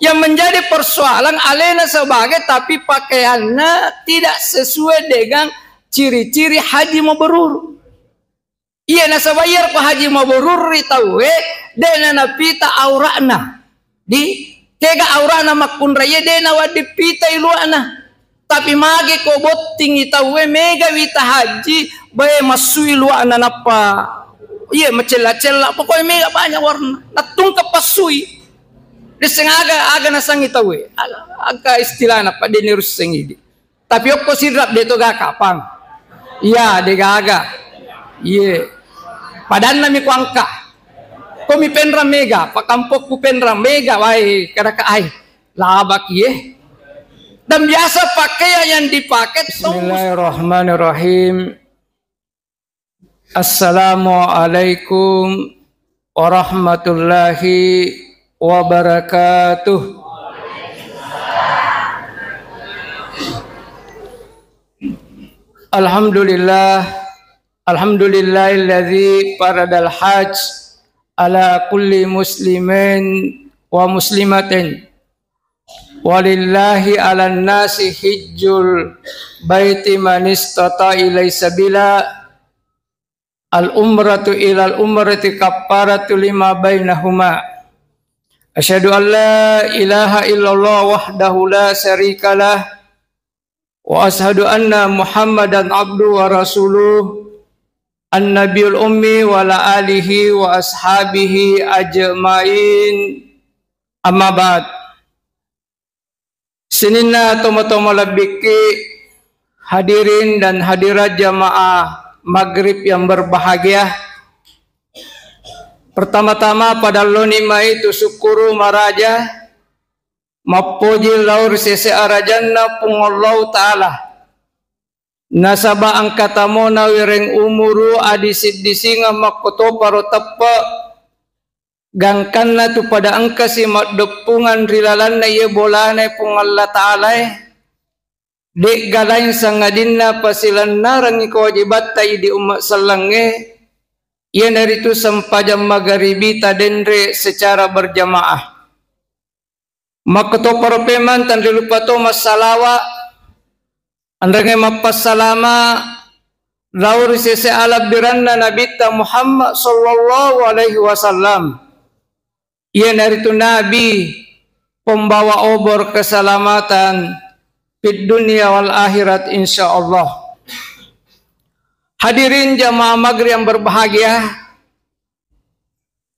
Yang menjadi persoalan alena sebagai tapi pakaiannya tidak sesuai dengan ciri-ciri haji mabrur. Iya nasabayar ko haji mabrur itawe dena pita aurana. Di tega aurana makunraya dena wadi pita iluana. Tapi mage ko botting itawe mega wita haji bae masui luana napa. Iya macela-cela pokoknya mega banyak warna. Natung kapasui. Desengaga aga nasang itawe. Aga istilahna pa denirus sengidi. Tapi okko sidrap deto ga kapang. Iya de gaga. Iya. Padan nami kuangka. Komi penra mega, pakampok ku penra mega wai kada ka ai. Labak ye. Dan biasa pakaian yang dipakai. Bismillahirrahmanirrahim. Assalamualaikum warahmatullahi wabarakatuh. Alhamdulillahilladzi faradal hajj ala kulli muslimin wa muslimatin walillahi ala nasi hijjul baiti man istata ilai sabila al umratu ilal umrati kaffaratu lima bainahuma. Asyhadu an la ilaha illallah wahdahu la syarikalah wa asyhadu anna Muhammadan abduhu wa rasuluh an-nabiyul ummi wa ala alihi wa ashabihi ajmain. Amma ba'd. Seninna tomo-tomo labiki hadirin dan hadirat jamaah maghrib yang berbahagia. Pertama-tama pada lonima itu syukuru maraja mapuji laur sese arajanna pungollau ta'ala nasaba angkatamona wireng umuru adisid disinga makoto paro teppa gangkanna tu pada angka si depungan rilalanna ye bolane pungalla ta'ala dek galain sangadinna pasilan narang kewajibat tai di umat selange. Ia dari itu sempajam magharibi tadendre secara berjamaah. Maka to para peman tan lupa to masalawa andrange mapas salama laur sese ala biranna nabita Muhammad sallallahu alaihi wasallam. Ia dari itu nabi pembawa obor keselamatan di dunia wal akhirat insyaallah. Hadirin jamaah maghrib yang berbahagia,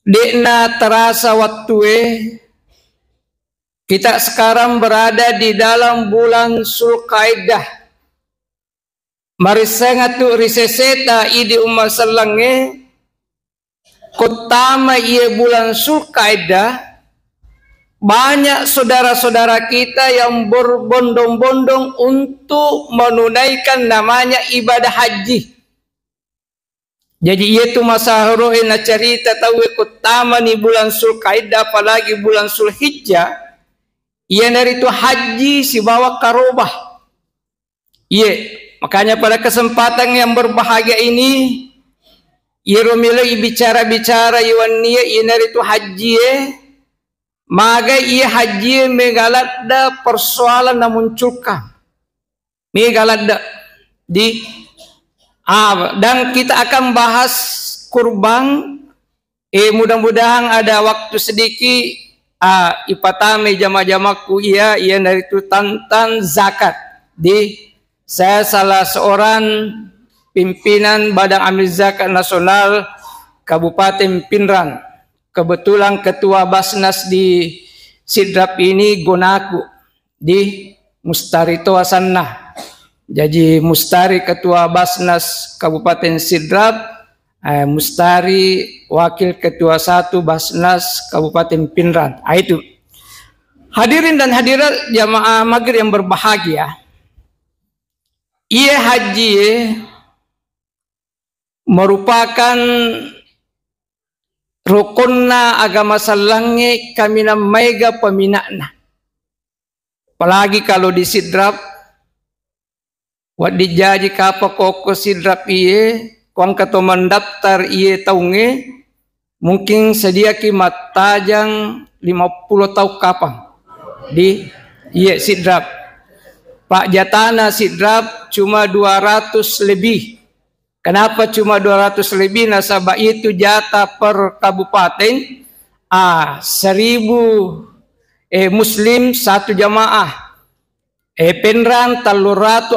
dekna terasa waktu kita sekarang berada di dalam bulan Zulqaidah. Mari sengatu riseseta idi umat selange kutama ia bulan Zulqaidah. Banyak saudara-saudara kita yang berbondong-bondong untuk menunaikan namanya ibadah haji. Jadi itu masa rohina cerita tahu utama ni bulan Zulqaidah apalagi bulan Zulhijjah. Ia dari itu haji si bawa karobah. Iya, makanya pada kesempatan yang berbahagia ini ia romilai bicara-bicara iwan ia dari itu haji maka ia haji megalada persoalan yang munculkan. Megalada di dan kita akan bahas kurban. Mudah-mudahan ada waktu sedikit. Ipatame jama-jamaku ia dari itu tentang zakat. Saya salah seorang pimpinan Badan Amil Zakat Nasional Kabupaten Pinrang. Kebetulan ketua Basnas di Sidrap ini Gonaku di Mustarito Asanah. Jadi Mustari Ketua Basnas Kabupaten Sidrap, Mustari Wakil Ketua 1 Basnas Kabupaten Pinrang. Itu. Hadirin dan hadirat jamaah maghrib yang berbahagia. Ia haji merupakan rukunna agama salange kamina mega peminakna. Apalagi kalau di Sidrap wadi jaji kapa koko Sidrap iye kuang kato mendaftar iye taunge mungkin sedia kimat tajang 50 tahun kapang di iya sidrap. Pak Jatana sidrap cuma 200 lebih. Kenapa cuma 200 lebih? Nasabah itu jatah per kabupaten 1000 muslim satu jamaah. Penran 365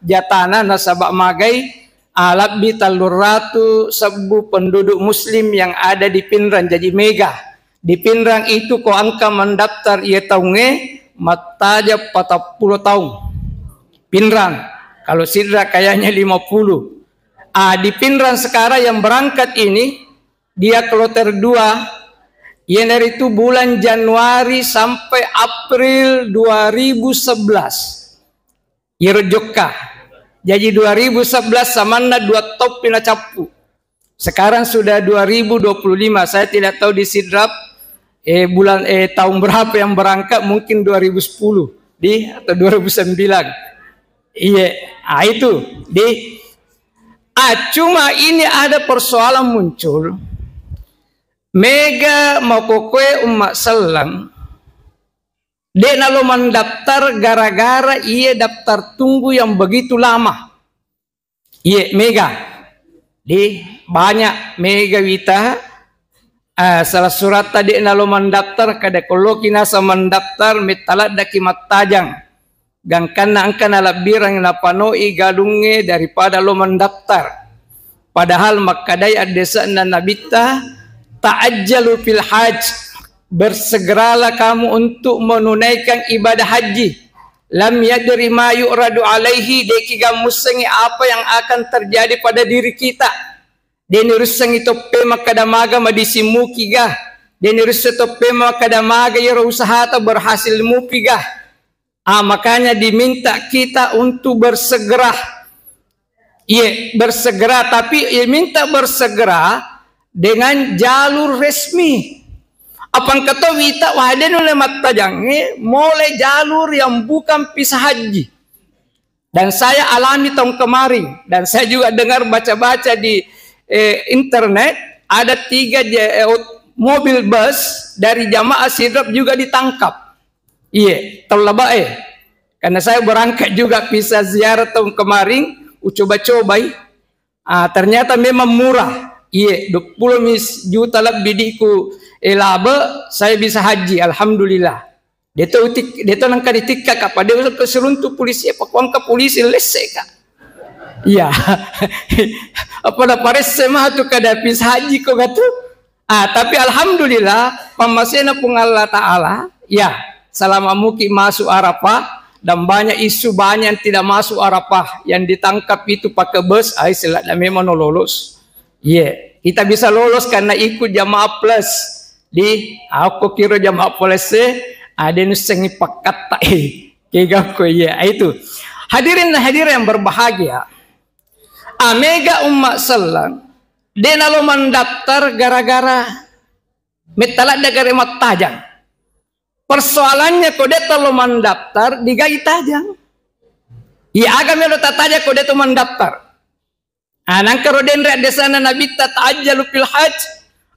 jatana nasabah magai lebih 300 sebu penduduk muslim yang ada di Pinrang. Jadi mega di Pinrang itu ko angka mendaftar ia tahunnya mataja 40 tahun Pinrang. Kalau sidra kayaknya 50. Di Pinrang sekarang yang berangkat ini dia kloter 2. Yang dari itu bulan Januari sampai April 2011. Yerjoka. Jadi 2011 samana 2 top pina capu. Sekarang sudah 2025. Saya tidak tahu di sidrap bulan tahun berapa yang berangkat, mungkin 2010 atau 2009. Iya, itu cuma ini ada persoalan muncul. Mega mau kokoe umat selang dia lalu mendaftar gara-gara ia daftar tunggu yang begitu lama. Iya mega banyak mega wita salah surat tadi lalu mendaftar kada koloki nasa mendaftar metalat daki matajang gangkana angkana labirang napanoi gadunge daripada lo mendaftar. Padahal makadai adesa na nabita ta'ajjalu fil hajj, bersegeralah kamu untuk menunaikan ibadah haji. Lam yadri ma yu'radu alaihi, deki gamusengi apa yang akan terjadi pada diri kita. Deni rusang itu pema kadamaga madisimuki gah. Deni rusang itu pema kadamaga yara usaha atau berhasil mupi gah. Makanya diminta kita untuk bersegera. Iya, bersegera, tapi minta bersegera dengan jalur resmi. Apang kata wita waden oleh matajange mulai jalur yang bukan pisah haji. Dan saya alami tahun kemarin dan saya juga dengar baca-baca di internet ada 3 mobil bus dari jamaah sidrap juga ditangkap. Iya, terlebai. Karena saya berangkat juga pisah ziarah tahun kemarin, coba-cobai. Ternyata memang murah. Iya, 20 juta lebih diku laba saya bisa haji, alhamdulillah. Dia tu nangka ditikak apa dia ke seruntu polisi apa kuang ke polisi lesek kak. Iya. Apa dah pares semah tu kada bisa haji kau gatu. Tapi alhamdulillah pamasena pun Allah Taala. Ya, selama muki masuk Arafah dan banyak isu banyak yang tidak masuk Arafah yang ditangkap itu pakai bus, selat memang lolos. Iya, kita bisa lolos karena ikut jamaah plus aku kira jamaah plus ada nusengi pakat tak kegako ya itu. Hadirin yang berbahagia, mega umat selang dia lalu mendaftar gara-gara metalat negara matajang. Persoalannya kode lalu mendaftar digai tajang. Ya agak melo tataja kode tu mendaftar. Nang karoden desana nabita ta'ajjalu fil hajj,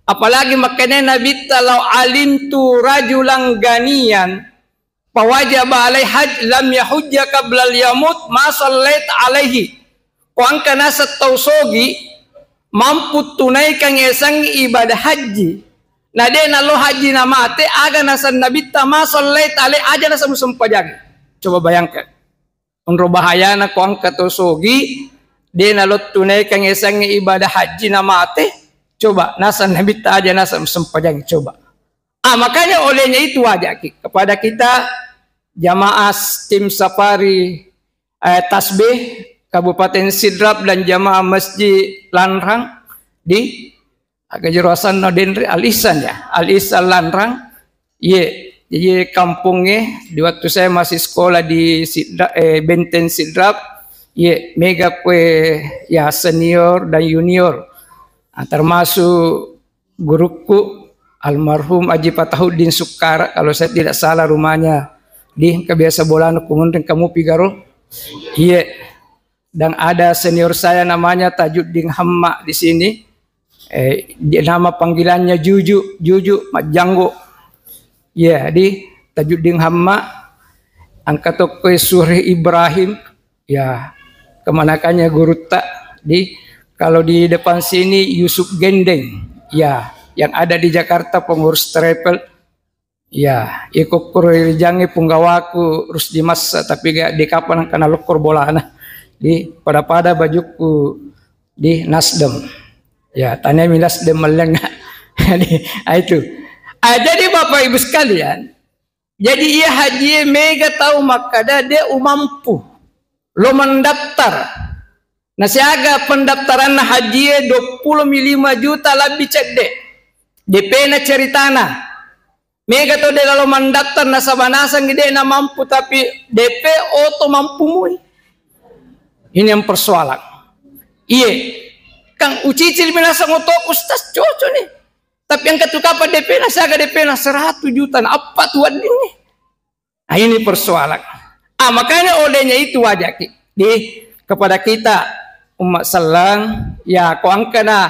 apalagi makanya nabita law alimtu rajulan ganiyan fawajaba alaihi hajj lam yahujja qabla yamut ma sallait alaihi. Kuang kana satausogi mampu tunaikan esang ibadah haji. Nah dia nalo haji namate aga nasan nabita ma sallait alaihi aja nasa musumpajagi. Coba bayangkan. Unro bahayana kuang katosogi dia nalot tunaikan esang ibadah haji namate, coba nasan nabi aja nasan sempajang coba. Makanya olehnya itu wajah kepada kita jamaah tim safari tasbih Kabupaten Sidrap dan jamaah Masjid Lanrang di Agajurasan Nodendri Alisan ya, Alisan Lanrang. Jadi kampungnya di waktu saya masih sekolah di Benten Sidrap. Mega kue ya senior dan junior, termasuk guruku almarhum Haji Fatahuddin Sukara kalau saya tidak salah rumahnya di kebiasa bola kemudian kamu Pigaro. Dan ada senior saya namanya Tajuddin Hamma di sini. Nama panggilannya Juju Majanggo. Ya, di Tajuddin Hamma angkat toko Surah Ibrahim. Ya, kemanakannya guru tak di kalau di depan sini Yusuf Gendeng. Ya, yang ada di Jakarta pengurus travel. Ya, ikut kurjangi punggawaku terus di masa tapi gak di kapan kena lekor bolana. Di pada bajuku di Nasdem. Ya, tanya mi Nasdem meleng. Itu. Jadi Bapak Ibu sekalian, jadi ia haji mega tahu makada dia mampu lo mendaftar. Nah siaga pendaftaran haji 25 juta lebih cek deh. DP na ceritana. Mega tahu dia lo mendaftar nasabanasang gede na mampu tapi DP auto mampu mui. Ini yang persoalan. Iya. Kang ucicil binasa ngotokus tas cocok nih. Tapi yang ketukapan DP na siaga DP na 100 juta. Apa tuh ini? Nah ini persoalan. Makanya olehnya itu wajah kepada kita umat selang ya ko angkana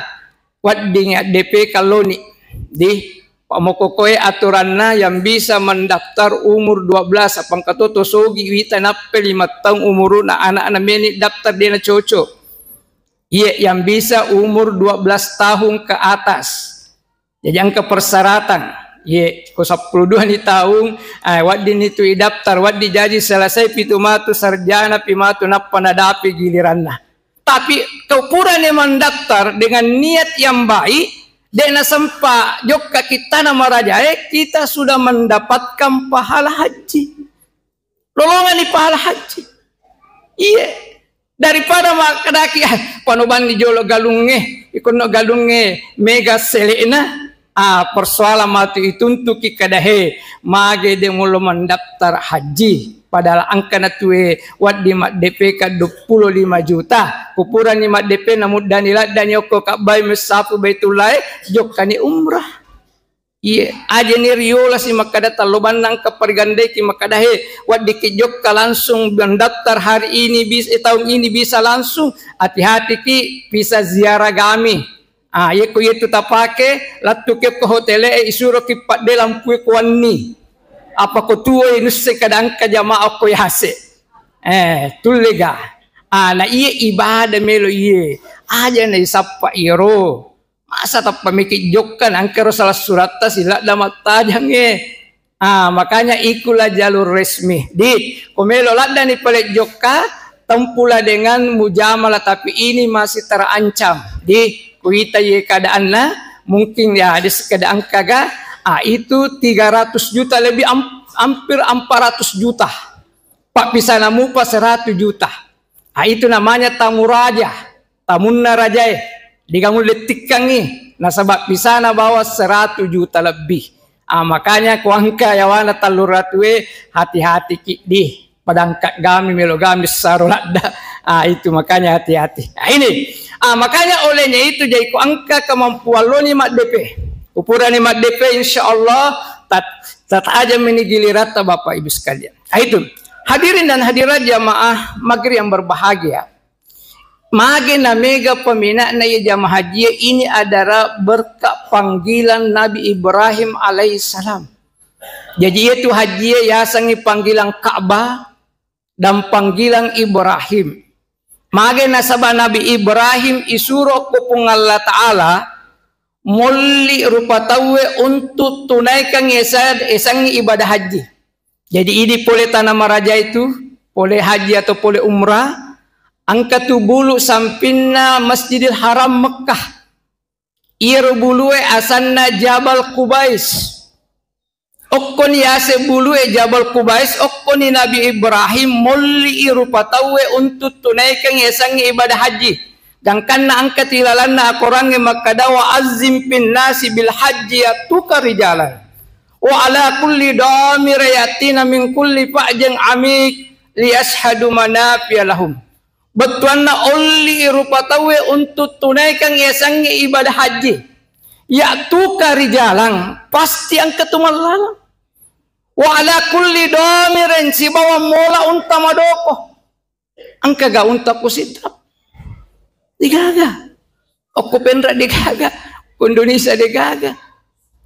wadding DP kalau nih di pamokokoe aturanna yang bisa mendaftar umur 12 apang katoto sogi wita nappe 5 tahun umur na anak-anak meni daftar dia na cocok. Iya yang bisa umur 12 tahun ke atas. Jadi angka persyaratan, ye ko 12 ni tahun, wadin itu daftar, waddi jadi selesai pitu matu sarjana pimatu napanadapi giliranna. Tapi kau pura ni mendaftar dengan niat yang baik, dan sampai jokka kita nama rajae kita sudah mendapatkan pahala haji. Lolongan di pahala haji. Iya. Daripada makadaki panoban di jolo galunge, ikono galunge mega selena. Persoalan matu itu untuk kikadahe mage de mulo mendaftar haji padahal angka natue waddi mak DP ka 25 juta kupuran ni mak DP namud danila dan yoko kabay mesapu baitullah jokkani umrah. Iya aja ni riola si makadata loban nang kapergandai ki makadahe waddi ki jokka langsung mendaftar hari ini bisa tahun ini bisa langsung hati-hati ki bisa ziarah kami. Yeko yetu tapake latu ke hotel isuro ki pat dalam kue kuani apa ko tuo inusse kadang ka jamaah ko yase tulega na iye ibadah melo iye aja na isappa iro masa tappa mikik jokkan angkero salah suratta sila damat tajang makanya ikulah jalur resmi di komelo ladda ni pelet jokka tempula dengan mujamalah tapi ini masih terancam di kuita ye keadaannya mungkin ya ada keadaan kaga itu 300 juta lebih hampir 400 juta pak bisa namu pas 100 juta itu namanya tamu raja tamunna raja digamu letik kangi nasabak bisa na bawa 100 juta lebih makanya kuangka yawana taluratwe hati-hati di padangkat gami melogami sarulada itu makanya hati-hati ini makanya olehnya itu jadi ku angka kemampuan lo ni mak DP ukuran ni mak DP insyaallah tat aja menigilirata Bapak Ibu sekalian itu hadirin dan hadirat jamaah maghrib yang berbahagia mage na mega pemina na jamaah haji ini adalah berkat panggilan Nabi Ibrahim alaihissalam jadi itu haji ya sangi panggilan Ka'bah dan panggilan Ibrahim. Mage nasabah Nabi Ibrahim isuro kupung Allah Ta'ala muli rupa tawe untuk tunaikan esang ibadah haji. Jadi ini boleh tanah raja itu, boleh haji atau boleh umrah, angkat bulu sampinna Masjidil Haram Mekah. Ir buluwe asanna Jabal Qubais. Okkoni yase buluwe Jabal Qubais, okkoni Nabi Ibrahim muli rupa tawe untuk tunaikan esang ibadah haji. Dan karena angkat ilalanna akorange makadawa azim pin nasi bil haji atuka rijalan. Wa ala kulli damir yatina min kulli fa'jin amik liyashhadu manafi'a lahum. Betuanna olli rupa tawe untuk tunaikan esang ibadah haji. Yatuka rijalan pasti angkat tumallalang. Wa ala kulli damirin si bawa mola unta madoko. Angka ga unta kusidap. Digaga. Oku pendra digaga. Indonesia digaga.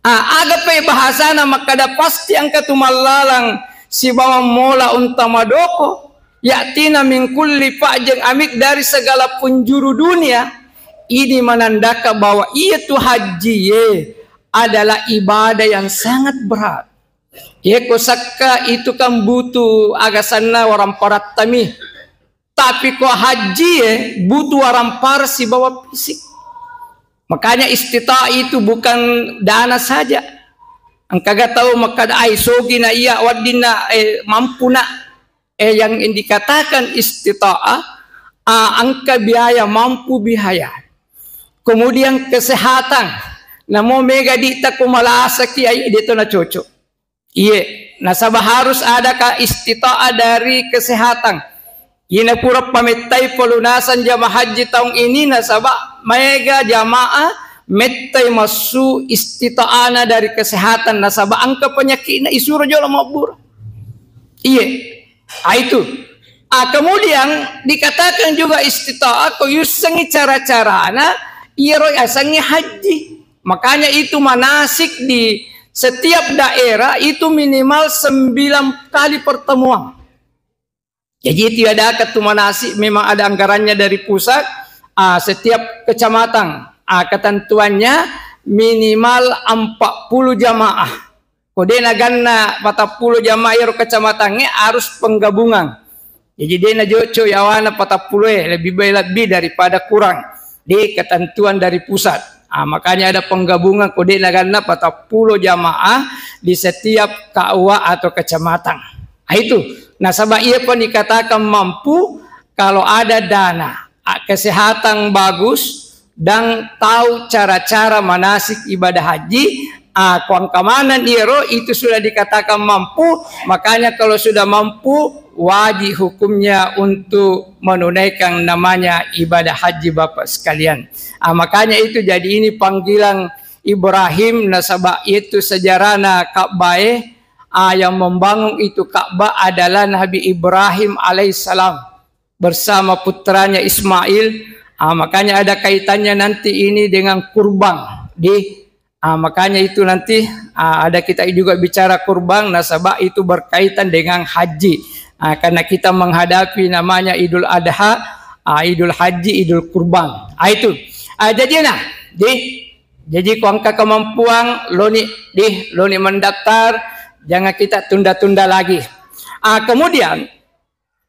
Agape bahasana makada pasti angka tumalalang si bawang mola untamadoko yatina min kulli fa'jeng amik dari segala penjuru dunia. Ini menandakan bahwa itu haji adalah ibadah yang sangat berat. Kosaka itu kan butuh agasana orang parat tami. Tapi kok haji butuh orang par si bawa fisik. Makanya istita itu bukan dana saja. Angkaga tahu makada ay sogi na iya wadina mampu na yang dikatakan istita'ah angka biaya mampu biaya. Kemudian kesehatan. Namo mega dita kumalasa kiai dito na cocok. Iya, nasabah harus ada ka istita'ah dari kesehatan. Ina pura pamitay pelunasan jamaah haji tahun ini nasabah mega jamaah metai masu istita'ana dari kesehatan nasabah angka penyakit na isuro jola mabur. Iya. Itu. Kemudian dikatakan juga istita'ah ko yusangi cara-carana iro asangi haji. Makanya itu manasik di setiap daerah itu minimal 9 kali pertemuan. Jadi tidak ada manasik, memang ada anggarannya dari pusat. Setiap kecamatan ketentuannya minimal 40 jamaah. Kodena ganna 40 jamaah iro kecamatannya harus penggabungan. Jadi dena joco yawana 40 lebih daripada kurang di ketentuan dari pusat. Makanya ada penggabungan kodena ganna 40 jamaah di setiap KUA atau kecamatan. Itu. Nasabah ia pun dikatakan mampu kalau ada dana, kesehatan bagus, dan tahu cara-cara manasik ibadah haji. Kuang kamanan iro itu sudah dikatakan mampu. Makanya kalau sudah mampu wajib hukumnya untuk menunaikan namanya ibadah haji Bapak sekalian. Makanya itu jadi ini panggilan Ibrahim nasabah itu sejarahna Ka'bah yang membangun itu Ka'bah adalah Nabi Ibrahim alaihissalam bersama putranya Ismail. Makanya ada kaitannya nanti ini dengan kurban. Makanya itu nanti ada kita juga bicara kurban nasabah itu berkaitan dengan haji. Karena kita menghadapi namanya Idul Adha, Idul Haji, Idul Kurban. Itu. Jadi kuangka kemampuan loni mendaftar. Jangan kita tunda-tunda lagi. Kemudian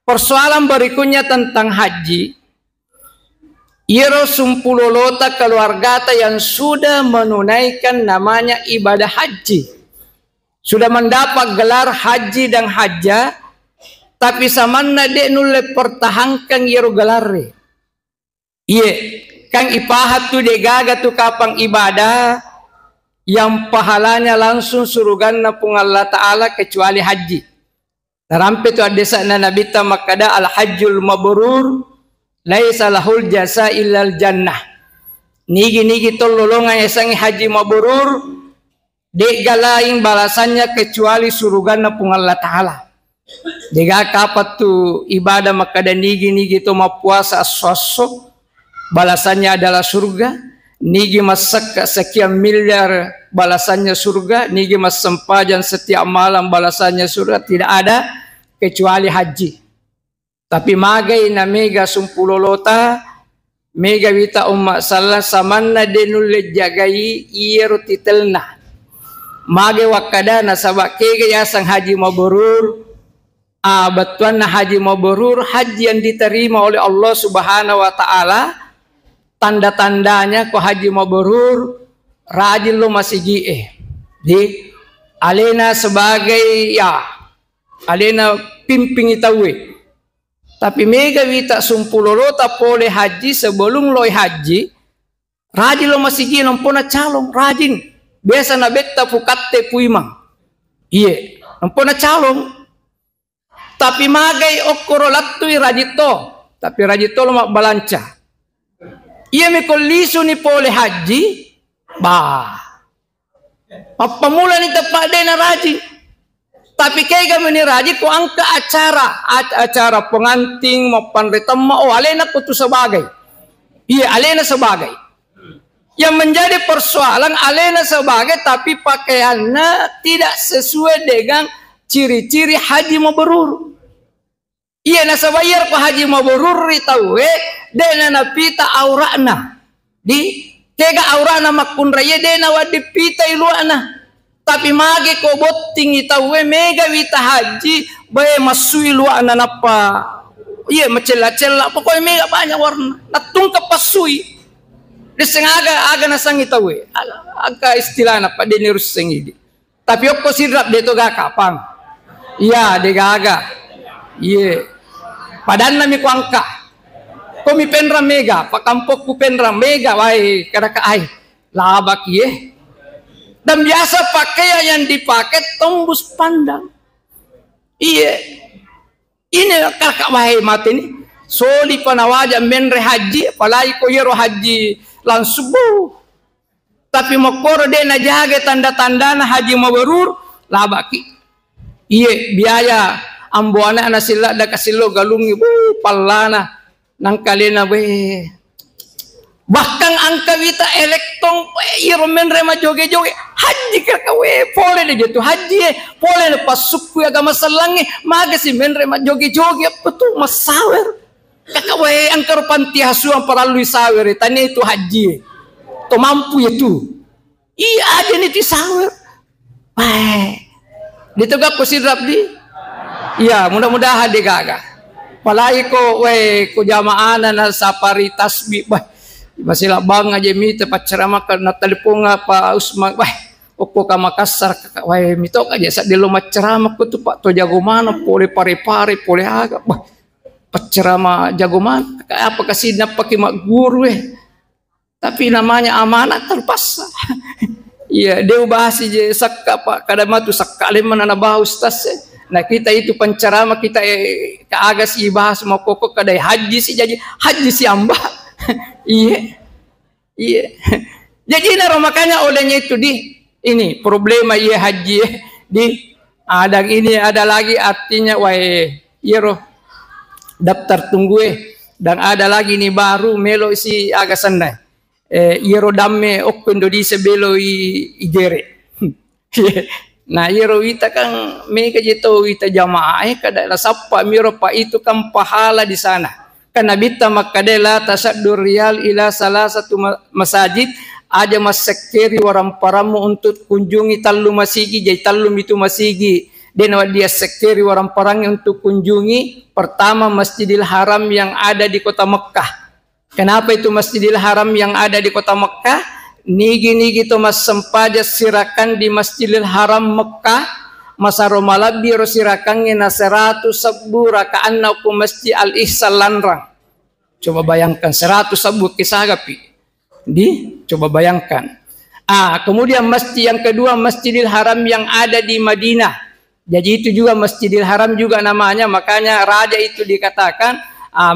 persoalan berikutnya tentang haji. Iro sumpulolota keluarga yang sudah menunaikan namanya ibadah haji. Sudah mendapat gelar haji dan haja. Tapi samanna dek nulle pertahankan iro gelarre. Iya. Kang ipahat tu degaga tu kapang ibadah. Yang pahalanya langsung surgana pung Allah Ta'ala kecuali haji. Narampe tu adesa na nabita makada al-hajjul mabrur laisa lahul jasa illal jannah. Nigi tololongan esangi haji mabrur dek galaing balasannya kecuali surgana pung Allah Ta'ala. Dega kapat tu ibadah makada nigi tu mapuasa sosok balasannya adalah surga. Nigi masak sekian miliar balasannya surga. Nigi mas sempajan setiap malam balasannya surga. Tidak ada kecuali haji. Tapi magai na mega sumpulolota mega wita umma salah samanna denule jagai ieru titelna. Magai wakada nasabak kege yasang haji mabrur. Batuan na haji mabrur haji yang diterima oleh Allah Subhanahu wa Ta'ala. Tanda-tandanya ko haji mabrur rajin lo masih di alena sebagai alena pimping itawe. Tapi mega wita sumpulolota pole haji sebelum lo haji rajin lo masih nampona calon rajin biasa na betta fukatte puimang. Iya nampona calon. Tapi magai okoro lattui rajito tapi rajito lo mak balanca. Ia mikolisu ni pole haji, pemula ni tepat dia na rajin. Tapi kayak kami ni rajin ko angka acara penganting mapan retama alena ko tu sebagai. Iya alena sebagai. Yang menjadi persoalan alena sebagai tapi pakaiannya tidak sesuai dengan ciri-ciri haji mabrur. Iya nasabayar ko haji mabrur tahu dena napita aurana di kega aurana makunraya dena wadipita iluana. Tapi mage ko botting itawe mega wita haji bae masui luana napa. Iya macela-cela pokoknya mega banyak warna. Natung kapasui. Disengaga aga nasang itawe. Aga istilah napa denirus sengidi. Tapi okko sidrap deto ga kapang. Iya de gaga. Iya. Padan nami kuangka. Komi penra mega, pakampok ku penra mega wae kada ka ai. Labak ye. Dan biasa pakaian yang dipakai tembus pandang. Iya. Ini kakak wae mati ni. Soli panawaja menre haji, apalagi ko yero haji langsung bu. Tapi mokoro de na jaga tanda-tanda na haji mabrur labaki. Iya biaya ambuana na sila da kasilo galungi bu pallana nang kalena we. Bahkan angka wita elektron iro menre ma joge-joge haji kakawe pole de jatuh haji pole de pasukku agama salangi maga si menre ma joge-joge betul masawer kakawe angkar panti hasuan paralui sawer tani itu haji to mampu itu iya ada ni ti sawer ditugak ko sidrap di iya mudah-mudahan de gaga palai ko ko jamaana na sapari tasbih masih labang aja mi tempat ceramah karena telepon apa Usman oko ka Makassar wae mitok aja sak di lomba ceramah ku tuh Pak to jago mana pole pare-pare pole aga penceramah jago mana apa kasih pakai mak guru tapi namanya amanat terpaksa iya dia bahas aja sakka Pak kadang matu sakka leman ana bah ustaz nah kita itu penceramah kita kaaga si bahas mau pokok kadai haji si jadi haji si amba iya jadi makanya olehnya itu di ini problema iya haji di ada ini ada lagi artinya roh daftar tunggu dan ada lagi nih baru melo si agasan iro damme okko Indonesia belo igere nah iro ita kan mega jito ita jamaah kada sapa miro pa itu kan pahala di sana. Karena bita makadela tasaddur riyal ila salah satu masjid aja masekeri waram paramu untuk kunjungi tallu masigi jadi tallu itu masigi dan dia sekeri waram parangi untuk kunjungi pertama Masjidil Haram yang ada di kota Mekkah. Kenapa itu Masjidil Haram yang ada di kota Mekkah? Nigi to mas sempaja sirakan di Masjidil Haram Mekkah masa romalabi rosirakan ngina 110 rakaan na ku masjid al-ihsan lanrang. Coba bayangkan 110 kisah gapi. Coba bayangkan. Kemudian masjid yang kedua Masjidil Haram yang ada di Madinah. Jadi itu juga Masjidil Haram juga namanya, makanya raja itu dikatakan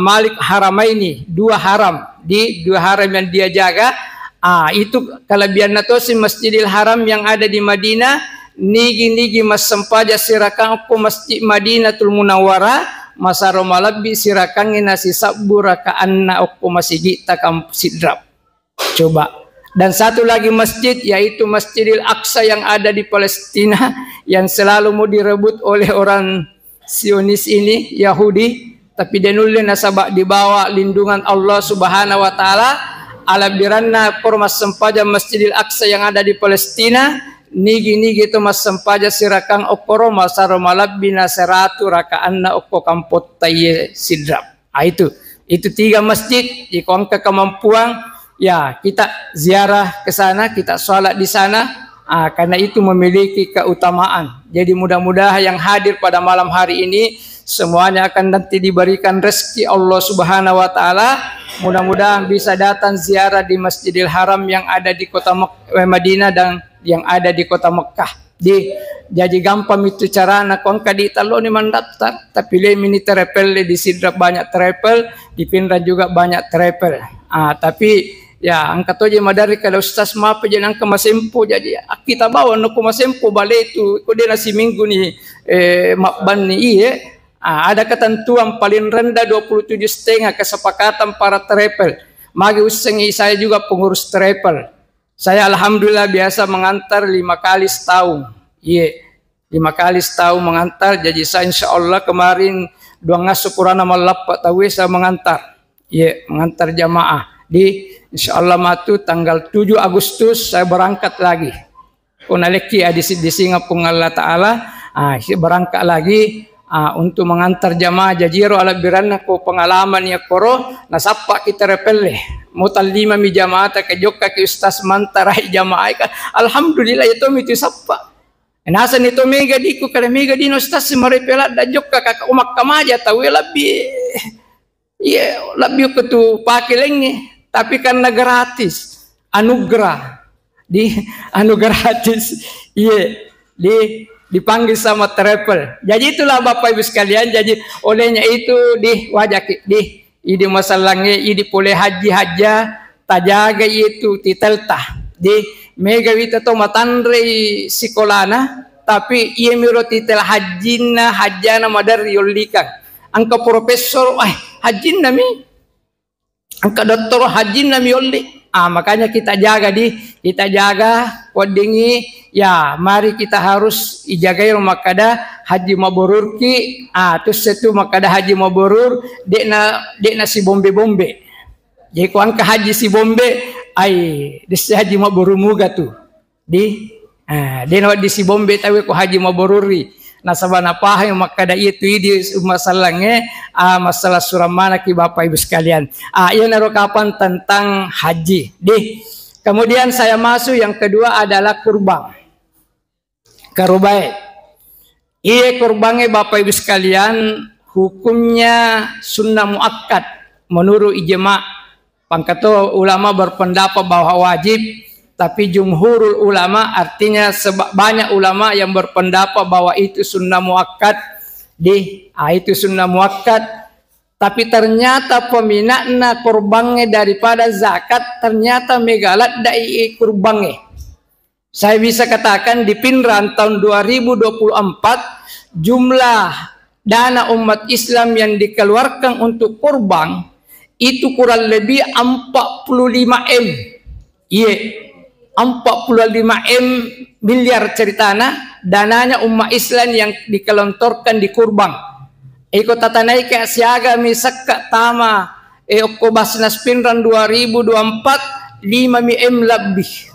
Malik Haramaini, dua haram. Di dua haram yang dia jaga. Itu kelebihan natosi Masjidil Haram yang ada di Madinah. Nigi mas sempaja sirakan aku Masjid Madinatul Munawwarah masa romalabi sirakan nasi sabura ka anna aku masjid takam sidrap. Coba. Dan satu lagi masjid yaitu Masjidil Aqsa yang ada di Palestina yang selalu mau direbut oleh orang Zionis ini Yahudi, tapi denulnya nasabak dibawa lindungan Allah Subhanahu wa taala ala biranna pormas sempaja Masjidil Aqsa yang ada di Palestina. Nigi itu mas sempaja sirakang okoro masaro malabina 100 rakaan na okko kampot taye sidrap. Itu 3 masjid di kongka kemampuan ya kita ziarah ke sana, kita sholat di sana karena itu memiliki keutamaan. Jadi mudah-mudahan yang hadir pada malam hari ini semuanya akan nanti diberikan rezeki Allah Subhanahu wa taala. Mudah-mudahan bisa datang ziarah di Masjidil Haram yang ada di kota Madinah dan yang ada di kota Mekkah. Jadi gampang itu cara nak kongka di talo ni mandaftar, tapi le mini travel di sidrap banyak travel, di Pindah juga banyak travel. Tapi ya angkat aja madari kalau ustaz maaf aja nang kemasempo jadi kita bawa nak kemasempo balik itu kode nasi minggu ni makban ni ada ketentuan paling rendah 27,5 kesepakatan para travel. Magi usengi saya juga pengurus travel. Saya alhamdulillah biasa mengantar 5 kali setahun. Iya, 5 kali setahun mengantar. Jadi saya insya Allah kemarin 2 ngasuh Qur'an malapat tahu saya mengantar. Iya, mengantar jamaah. Di insya Allah matu tanggal 7 Agustus saya berangkat lagi. Kunaleki di Singapura Allah Ta'ala. Saya berangkat lagi untuk mengantar jamaah jajiro ala birana ko pengalaman ya koro nasapa kita repelle mutal 5 mi jamaah ke jokka ke ustaz mantarai jamaah kan alhamdulillah itu mitu sapa nasan itu mega diku kada mega dino ustaz marepela da jokka ka umak kamaja tahu lebih iya lebih ketu pakai lengi tapi karena gratis anugerah di gratis iya dipanggil sama travel. Jadi itulah Bapak Ibu sekalian. Jadi olehnya itu di wajah di masalahnya di boleh haji haja tajaga itu titeltah di mega wita to matandre sikolana tapi ia miro titel hajina hajana madar yolikan angka profesor hajina mi angka doktor hajina mi yoli makanya kita jaga kodingi ya mari kita harus ijagai rumah kada haji mabrur ki terus itu makada haji mabrur dekna si bombe jadi kuan ke haji si bombe desi haji mabrur muga tu di di si bombe tahu ko haji mabruri nasabana pahay makada itu di masalahnya masalah suramana ki Bapak Ibu sekalian ia narokapan tentang haji kemudian saya masuk yang kedua adalah kurban karubai. Iya kurbannya Bapak Ibu sekalian hukumnya sunnah muakkad menurut ijma. Pangkato ulama berpendapat bahwa wajib, tapi jumhurul ulama artinya banyak ulama yang berpendapat bahwa itu sunnah muakkad itu sunnah muakkad. Tapi ternyata peminatna kurbannya daripada zakat ternyata megalat dai kurbannya. Saya bisa katakan di Pinran tahun 2024 jumlah dana umat Islam yang dikeluarkan untuk kurban itu kurang lebih 45 M. Iya, 45 M miliar ceritana dananya umat Islam yang dikelontorkan di kurban. Iko tatanai ke siaga misakka tama oko basnas Pinran 2024 5 M lebih.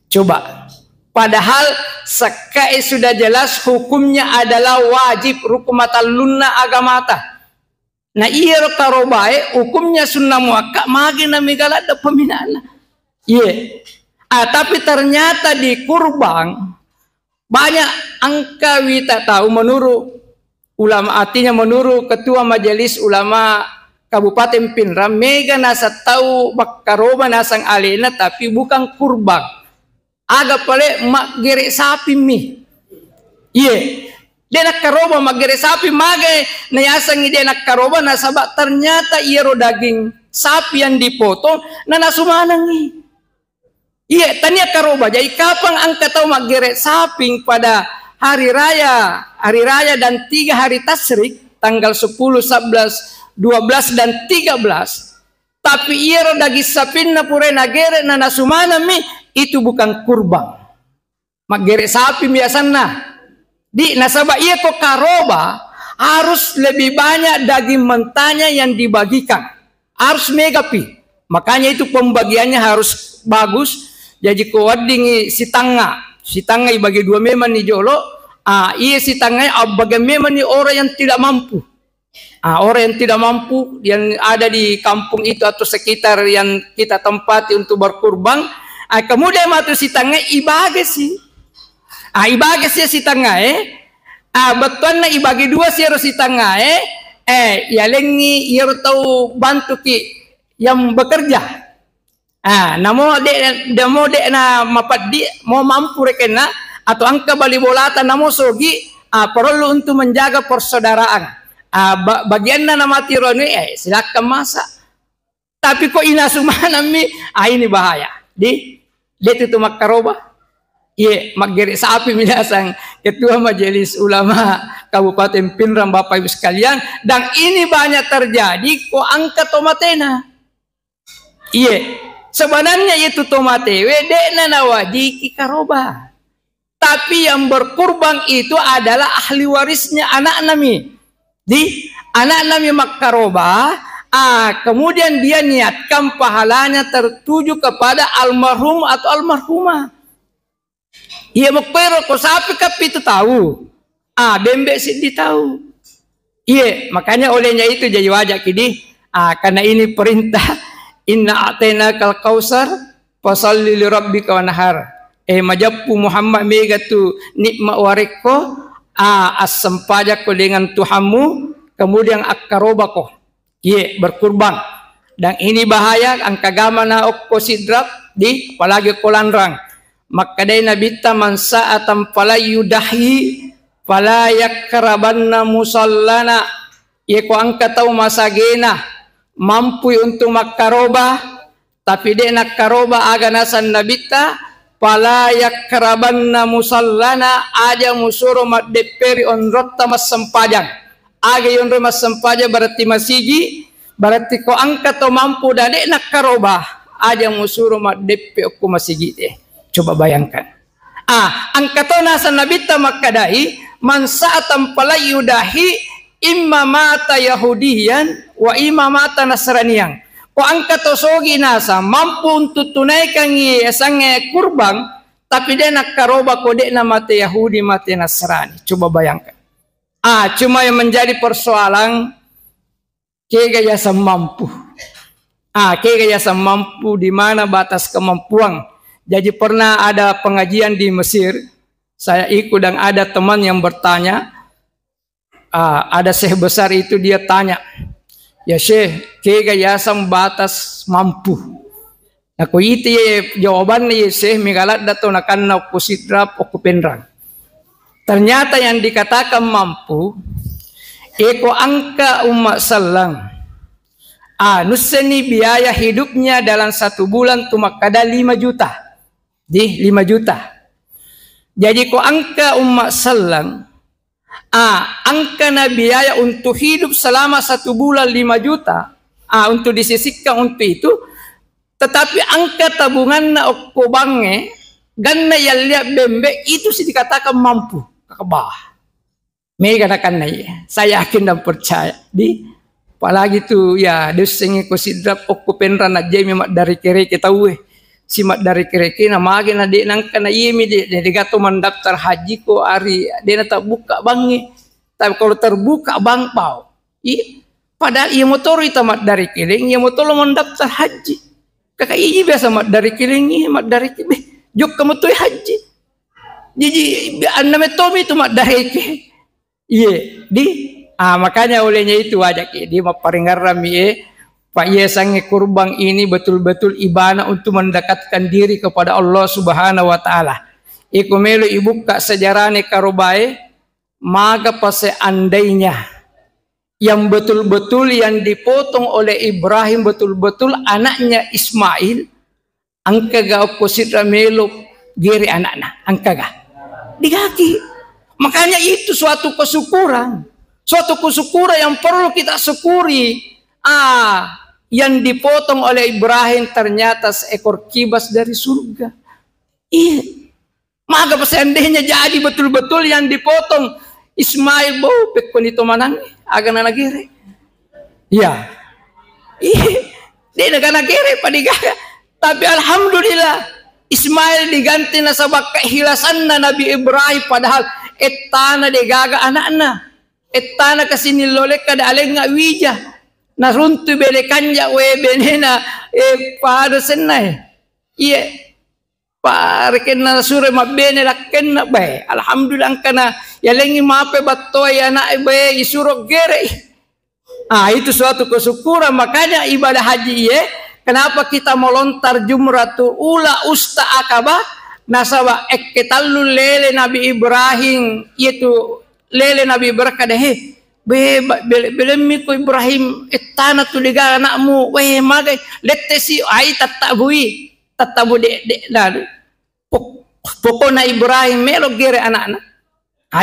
Coba, padahal sekai sudah jelas hukumnya adalah wajib rukumatal lunna agamata. Nah iya karobae hukumnya sunnah muakkad magi namigala ada peminana. Iya. Tapi ternyata di kurban banyak angka wita tahu menurut ulama artinya menurut ketua majelis ulama Kabupaten Pinram mega nasa tahu bakaroba nasang alena tapi bukan kurban. Agak pale mak gere sapi mi. Iya. Dia nak karoba mak gere sapi mage nayasang dia nak karoba nasaba ternyata iya ro daging sapi yang dipotong na nasumanang ni. Iya, tanya karoba. Jadi kapan angka tahu mak gere sapi pada hari raya dan 3 hari tasyrik tanggal 10, 11, 12 dan 13. Tapi iya ro daging sapi na pure na gere na nasumana mi itu bukan kurban. Mak gere sapi biasanya. Di nasabah iya kok karoba harus lebih banyak daging mentahnya yang dibagikan. Harus megapi. Makanya itu pembagiannya harus bagus. Jadi kuadingi si tangga dibagi 2 memang ni jolo. Iya si tangga bagi memang ni orang yang tidak mampu. Orang yang tidak mampu yang ada di kampung itu atau sekitar yang kita tempati untuk berkurban. Kemudian matu si tangga ibagi sih. Ibagi sih si tangga betul na ibagi 2 sih si tangga ya lengi ia tahu bantu ki yang bekerja. Namo de na mapat di mau mampu rekena atau angka bali bolata namo sogi perlu untuk menjaga persaudaraan. Bagian na mati roni silakan masak. Tapi kok ina sumana mi ini bahaya. Dia itu makaroba. Iya, magere sapi minasang ketua majelis ulama Kabupaten Pinram Bapak Ibu sekalian. Dan ini banyak terjadi kok angka tomatena. Iya, sebenarnya itu tomatewe dekna nawaji karoba. Tapi yang berkurban itu adalah ahli warisnya anak nami. Di anak nami makaroba, kemudian dia niatkan pahalanya tertuju kepada almarhum atau almarhumah. Iya mukpero ko sapi kapi itu tahu. Bembek sih tahu. Iya, makanya olehnya itu jadi wajah kini. Karena ini perintah inna a'tainakal kausar fasalli li rabbika wanhar. Majappu Muhammad megatu nikma wareko as-sempajako dengan Tuhanmu, kemudian akarobako. Iya, berkurban. Dan ini bahaya angkagama na okko sidrak di palagi kolanrang. Makadai nabita mansa atam pala yudahi pala yakrabanna musallana. Ia ko angka tahu masagena mampu untuk makaroba, tapi dia nak karoba aganasan nabita pala yakrabanna musallana aja musuro mat deperi on rotta mas sempajang. Aga yon mas sempajang berarti masigi, berarti ko angka tahu mampu dan dia nak karoba aja musuro mat depe aku masigi deh. Coba bayangkan. Angkatona sa nabita makadai mansa'atan pala yudahi imma mata yahudiyan wa imma mata nasraniyan. Ko angkato sogi nasa mampu untuk tunaikan isang kurban, tapi dia nak karoba kode na mata Yahudi mata Nasrani. Coba bayangkan. Cuma yang menjadi persoalan kegaya mampu. Kegaya mampu di mana batas kemampuan. Jadi pernah ada pengajian di Mesir, saya ikut dan ada teman yang bertanya, ada syekh besar itu dia tanya, ya syekh, kegayasam batas mampu. Aku itu jawabannya ya syekh, migalat dato nakan na kusidrap oku penrang. Ternyata yang dikatakan mampu, eko angka umat salang. Nuseni biaya hidupnya dalam 1 bulan cuma kada 5 juta. Di 5 juta. Jadi ko angka umat salang, angka na biaya untuk hidup selama 1 bulan 5 juta, untuk disisihkan untuk itu, tetapi angka tabungan na okubange, ganna yang lihat bembe itu sih dikatakan mampu kakabah. Mega nakan ya. Saya yakin dan percaya di apalagi tu ya dosengi ko sidrap okupenran na jemi mak dari kere kita simak dari kereke na magi na di nang kana yemi di gato mendaftar haji ko ari dia tak buka bangi, tapi kalau terbuka bang pau padahal ia motor itu mat dari kiling ia motor lo mendaftar haji kakak ini biasa mat dari kiling mat dari kiling juk kamu tuh haji jadi anda metomi itu mat dari ke di makanya olehnya itu wajah di maparingar rami Pak Yesange kurban ini betul-betul ibadah untuk mendekatkan diri kepada Allah Subhanahu wa taala. Iku melu ibuka sejarahnya karobae, maka pase andainya yang betul-betul yang dipotong oleh Ibrahim betul-betul anaknya Ismail, angka ga opposite melu giri anaknya, angka ga di kaki. Makanya itu suatu kesyukuran yang perlu kita syukuri. Yang dipotong oleh Ibrahim ternyata seekor kibas dari surga. Iya. Maka seandainya jadi betul-betul yang dipotong Ismail bau pekon itu manang agak nagire. Iya. Iya. Dia negara nagire padigaga. Tapi alhamdulillah Ismail diganti na sabab kehilasan na Nabi Ibrahim padahal etana degaga anakna. Etana kasini lolek kada aleng nga wijah. Naruntu bele kanja we benena pado senai iya parken na sure mabene laken na bay alhamdulillah kana yalengi mape battoy anak be isuro gere itu suatu kesyukuran. Makanya ibadah haji kenapa kita melontar jumratul ula usta akabah nasaba ekketallu lele Nabi Ibrahim itu lele Nabi berkadeh belemi ko Ibrahim etana tuliga anakmu weh magay lette si ay tatabu de lalu pokona Ibrahim melo gere anak-anak.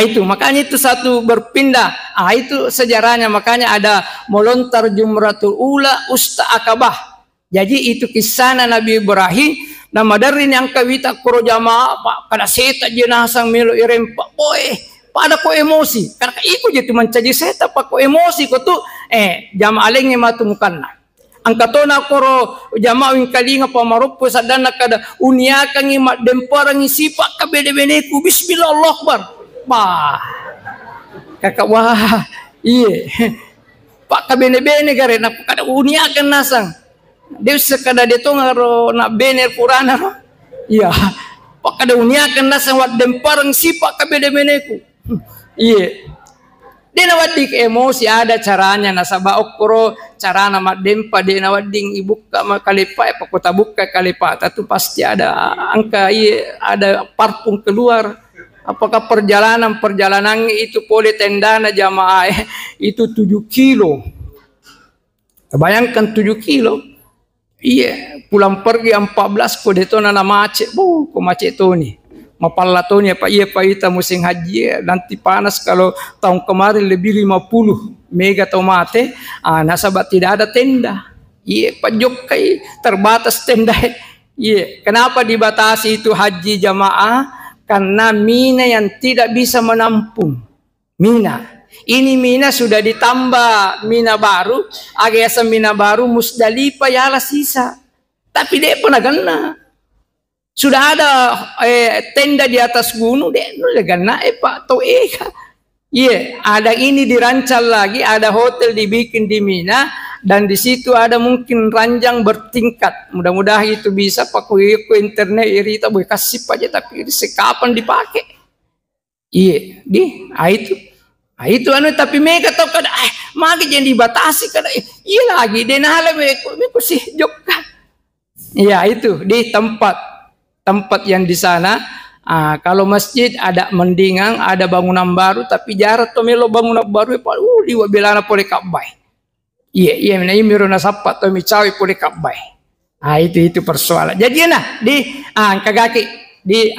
Itu makanya itu satu berpindah. Itu sejarahnya, makanya ada melontar jumratul ula usta akabah. Jadi itu kisah Nabi Ibrahim. Nama dari yang kawita kuro jamaah pak kada seta jenazah melo irempak boy pada ko emosi karena iku jadi mencaji seta pak ko emosi ko tu jamaah lenge matumukanna angkatona koro jamaah wing kalinga pamarupo sadana kada uniakan ngimat demparang isipak kabede-beneku bismillah Allah akbar bah kakak wah iye pak kabene-bene gare na kada uniakan nasang dia sekadar dia tu ngaro nak bener purana ro iya pak kada uniakan nasang wat demparang sipak kabede-beneku iya dia nawadik emosi ada caranya nasaba okro cara nama dempa dia nawading ibuka makalipa apa kota buka kalipa itu pasti ada angka iya ada parfum keluar apakah perjalanan itu boleh tendana jamaah itu 7 kilo bayangkan 7 kilo iya pulang pergi 14 ko detona na macet ko macet to ni mapalla to ni iya pa ita musim haji nanti panas kalau tahun kemarin lebih 50 mega tomate nasabah tidak ada tenda iya pajok kai terbatas tenda iya kenapa dibatasi itu haji jamaah karena mina yang tidak bisa menampung mina ini mina sudah ditambah mina baru, agak mina baru Musdalifah ya lah sisa. Tapi dia pernah gana. Sudah ada tenda di atas gunung, dia udah gana pak tau iya, ada ini dirancang lagi, ada hotel dibikin di Mina dan di situ ada mungkin ranjang bertingkat. Mudah-mudahan itu bisa pakai internet irita boleh kasih aja tapi sekapan dipakai. Iya, itu. Itu tapi mereka tahu kada magi jangan dibatasi kada iya lagi denala meko sih jokka iya itu di tempat yang di sana kalau masjid ada mendingan ada bangunan baru tapi jarak to melo bangunan baru di wabelana pole kabai iya mina mirona sapat to mi cawi pole kabai itu persoalan jadi di kagaki di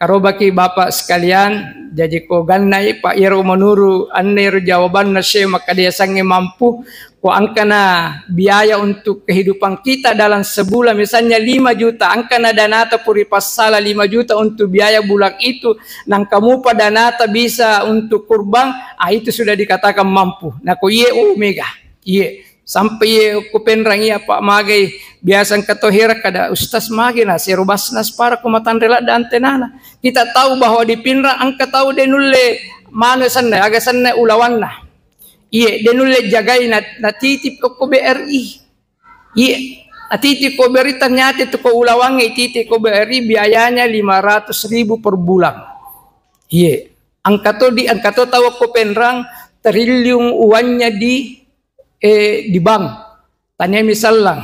karobaki bapak sekalian jadi ko ganai pak iro menuru anir jawaban nasi maka dia sangat mampu ko angkana biaya untuk kehidupan kita dalam sebulan misalnya 5 juta angkana danata puri pasala 5 juta untuk biaya bulan itu nang kamu pada danata bisa untuk kurban itu sudah dikatakan mampu nah ko mega sampai kupenrang pak magai biasa katohira kada ustaz magi na serubasnas para kumatan rela dan tenana kita tahu bahwa di Pinrang angka tahu denulle mana sanna aga sanna ulawanna denulle jagai na titip ko BRI titip ko BRI ternyata itu ko ulawangi titip ko BRI biayanya 500.000 per bulan angka to tahu ko penrang triliun uangnya di bank tanya misalnya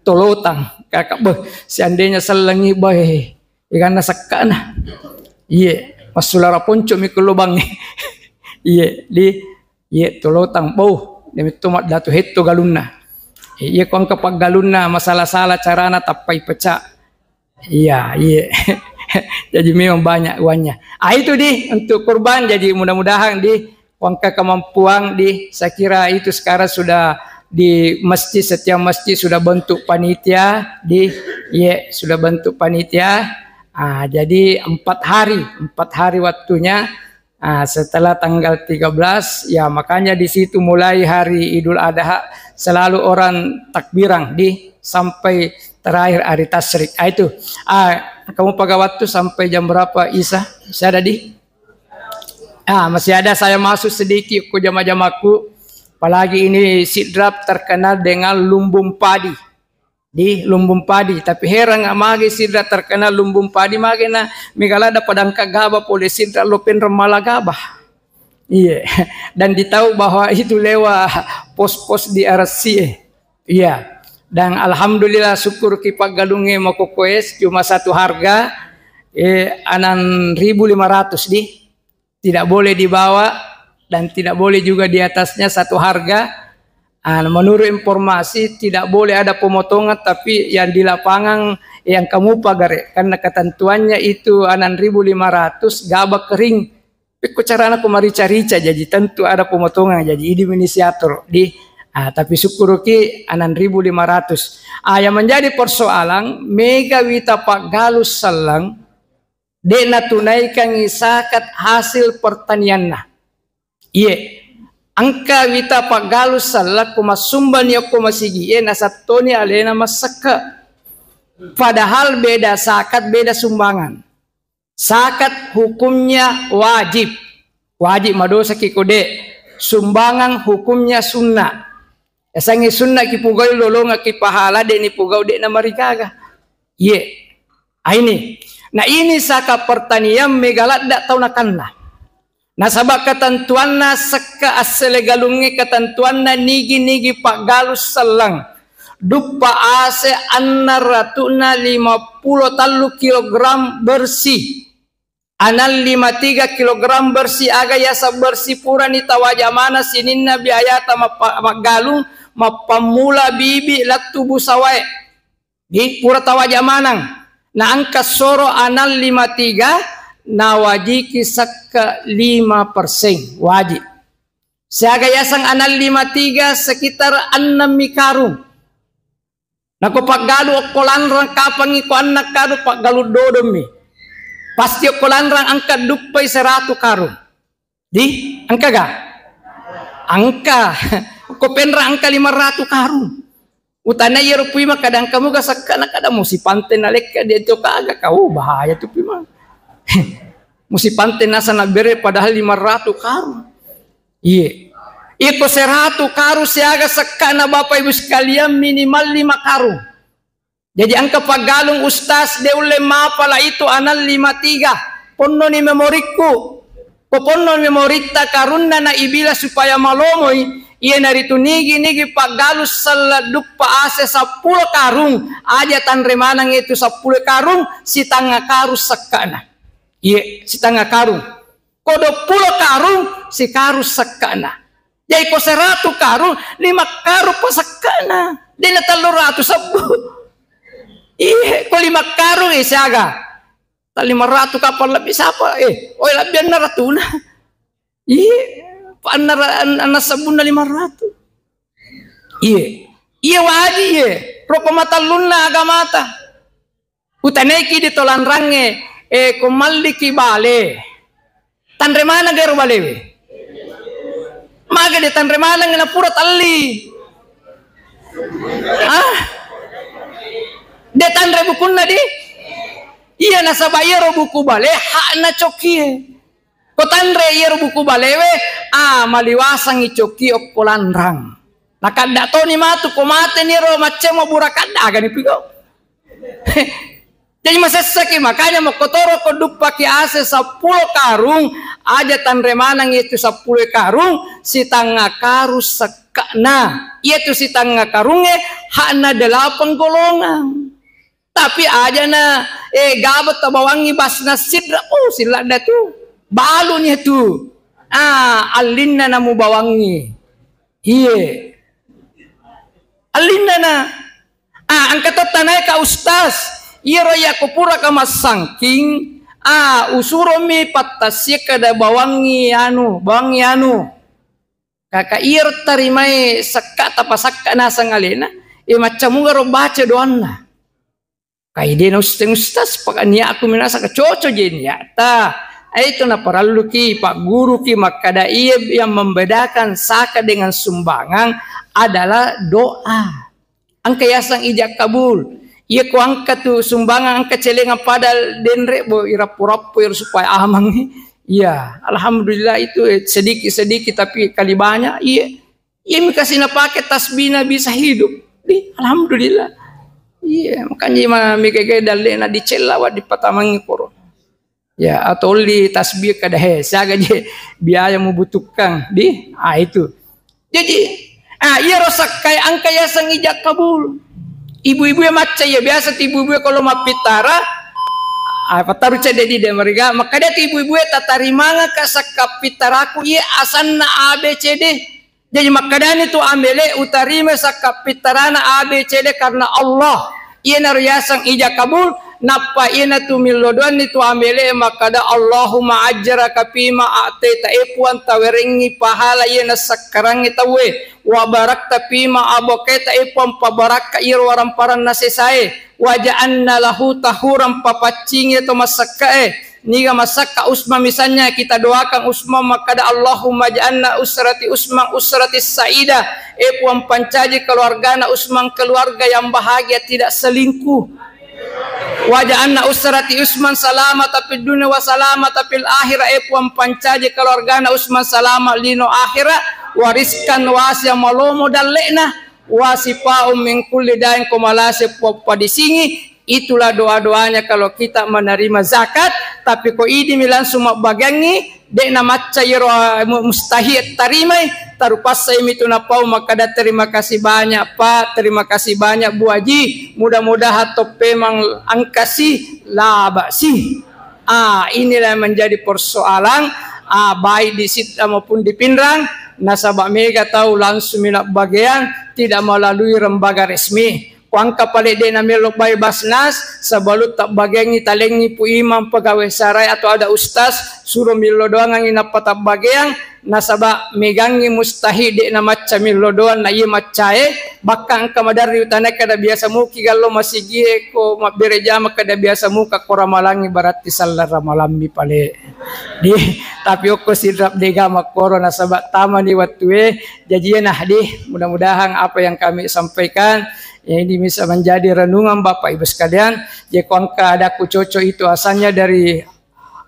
tolotang kakak seandainya selangi bae ikan nasakana masulara ponco mikul lubang tolotang demi tomat datu hetto galunna kong kapag galunna masalah-salah carana tapai pecah jadi memang banyak uangnya itu untuk kurban jadi mudah-mudahan wangka kemampuan saya kira itu sekarang sudah di masjid setiap masjid sudah bentuk panitia sudah bentuk panitia jadi 4 hari waktunya setelah tanggal 13 makanya di situ mulai hari Idul Adha selalu orang takbiran sampai terakhir hari tasyrik itu kamu pakai waktu sampai jam berapa Isa saya ada masih ada saya masuk sedikit ke jamaah-jamaahku apalagi ini Sidrap terkenal dengan lumbung padi di lumbung padi tapi heran magi Sidrap terkenal lumbung padi magi migala ada padang kagaba pole Sidrap lopen remala gabah dan ditahu bahwa itu lewat pos-pos di RC dan alhamdulillah syukur kipak galunge makokoes cuma satu harga 6.500 tidak boleh dibawa dan tidak boleh juga di atasnya satu harga. Menurut informasi tidak boleh ada pemotongan tapi yang di lapangan yang kamu pagare karena ketentuannya itu 6.500 gabah kering. Tapi caranya aku marica-rica jadi tentu ada pemotongan jadi ini inisiator Tapi syukur ki 6.500. Yang menjadi persoalan mega wita Pak Galus selang dena tunaikan isakat hasil pertanianna. Iya. Angka wita Pak Galus selang kumasumban ya kumasigi nasatoni alena masaka. Padahal beda zakat, beda sumbangan. Zakat hukumnya wajib. Wajib madosa kikode. Sumbangan hukumnya sunnah. Esangi sunnah kipugau lolonga kipahala deni pugau dek namarikaga. Ye. Ini. Nah ini saka pertanian megalat dak tau nakanna. Nah sabak ketentuanna seka asale galunge ketentuanna nigi Pak Galus selang. Dupa ase anna ratuna 50 kilogram bersih. Anal 53 kilogram bersih aga yasa bersih pura ni tawajamana sininna biayata magalung mapamula bibi latu busawai. Di pura tawajamanang. Na angka soro anal 53 na wajiki sakka 5% wajib. Siaga yasang anal 53 sekitar 6 karung. Nako paggalu kolanrang kapang iko anak kadu paggalu dodomi. Pasti kolanrang angka dupai 100 karung. Di angka ga? Angka. Ko penra angka 500 karung. Utana yero pima kadang kamu ga sakana kada musi panten nalek dia to kaga kau bahaya tu pima. Musi panten nasa na bere padahal 500 karung. Iya. Iko 100 karung siaga sakana Bapak Ibu sekalian minimal 5 karung. Jadi angka pagalung ustaz de ule mapala itu anal 53. Ponno ni memoriku. Ponno memorita karunna na ibila supaya malomoi. Iya naritu nigi pagalus saladuk paase 10 karung. Aja tan remanang itu 10 karung si tangga karus sakana. Iya si tangga karung. Kodo 10 karung si karus sakana. Jadi ko 100 karung 5 karung pasakana. Dina 300 sabu. Iya ko 5 karung siaga. 500 kapal lebih siapa? Oi labian na ratuna. Iya paanaran sabun na 500. Iya wajib iya. Roko mata lunna agamata. Utaneki di tolan range kumaldi ki bale. Tanre mana gero balewe? Maga di tanre mana ngena pura tali. De tanre bukunna di. Iya nasabayero buku bale hak na cokie. Kotanre yero buku balewe maliwasang icoki okkolanrang. Nakada to ni matu komate ni ro macam burakada gani pigo. Jadi masasaki makanya makotoro koduk paki ase 10 karung aja tanre manang itu 10 karung si tangga karus sekana itu si tangga karungnya hakna 8 golongan. Tapi aja na gabet tabawangi basna sidra sila da tu balunya tu alinna namu bawangi iye alinna na angkat tanay ka ustaz iro ya kupura ka masangking usuromi patasya kada bawangi anu kaka ir tarimai sakka tapasakka na sangalena macam ngaro baca doanna kaide na ustaz pakanya aku minasa kacoco jen ya itu na paralu ki Pak Guru ki makada iya yang membedakan saka dengan sumbangan adalah doa angka yasang ijak kabul. Iya ko angka tu sumbangan angka celengan padal denre bo irap-rapu supaya amang. Iya, alhamdulillah itu sedikit tapi kali banyak. Iya mikasih na pakai tasbihna bisa hidup. Alhamdulillah. Iya, makanya mami keke dalena dicelawa di patamangi koro. Ya, atau li tasbih kada saga je biaya membutuhkan itu. Jadi, iya rosak kayak angka yasang ijak kabul. Ibu-ibu yang macam ya biasa ibu-ibu kalau mapitara pataru cededi de mereka maka dia ibu-ibu tatarimanga kasaka pitaraku iya asanna ABCD jadi makadani tu amele utarime saka pitarana ABCD karena Allah iya nariyasang ija kabul napa ina tu milodoan itu amele makada Allahumma ajraka fima a'taita epuan tawerengi pahala ina sakarang itawe wa barakta fima aboketa epuan pabaraka ir waramparan nasesae wa ja'anna lahu tahuran papacing itu masakae niga masaka Usma misalnya kita doakan Usma makada Allahumma ja'alna usrati Usman usrati saida epuan pancaji keluargana Usman keluarga yang bahagia tidak selingkuh wa ja'alna usrati Usman selamat tapi dunia wa selamat tapi akhirat epuan pancaji keluargana Usman selamat lino akhirat wariskan wasya malomo dalena wasifa'um min kulli dain komalase poppa disingi. Itulah doa-doanya kalau kita menerima zakat. Tapi ko idi milan suma bagangi dek na macca yero mustahil tarimai tarupasai mitu napau makada terima kasih banyak Pak, terima kasih banyak Bu Haji, mudah-mudahan tope mang angkasi laba sih. Inilah menjadi persoalan baik di Sita maupun di Pinrang. Nasabak mega tahu langsung minak bagian tidak melalui lembaga resmi. Kuangka palede na melok bay basnas sabalut tak bagengi talengi pu imam pegawai sarai atau ada ustaz suruh milo doang ang inapatap bageang nasaba megangi mustahid na macca milo doang na iya maccae bakang kamadari utana kada biasa muki gallo masigie ko bereja kada biasa muka ko ramalangi barat tisalla ramalambi pale di tapi oko sidrap dega makoro nasaba tamani watue jajian di mudah-mudahan apa yang kami sampaikan ya ini bisa menjadi renungan Bapak Ibu sekalian. Jekongka adaku coco itu asalnya dari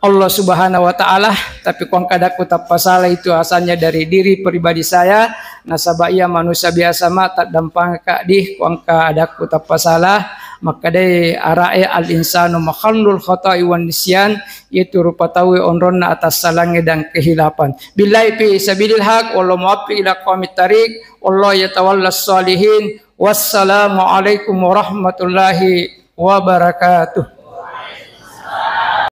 Allah Subhanahu wa taala, tapi kongka adaku tak pasalah itu asalnya dari diri pribadi saya. Nasabah ia manusia biasa mata dampang ka di kongka adaku tak pasalah. Maka dai arae al insanu makhlul khata'i wan nisyan itu rupa tahu onronna atas salangnya dan kehilapan. Billahi fi sabilil haq wallahu muwaffiq ila qawmit tariq wallahu yatawallas salihin. Wassalamualaikum warahmatullahi wabarakatuh.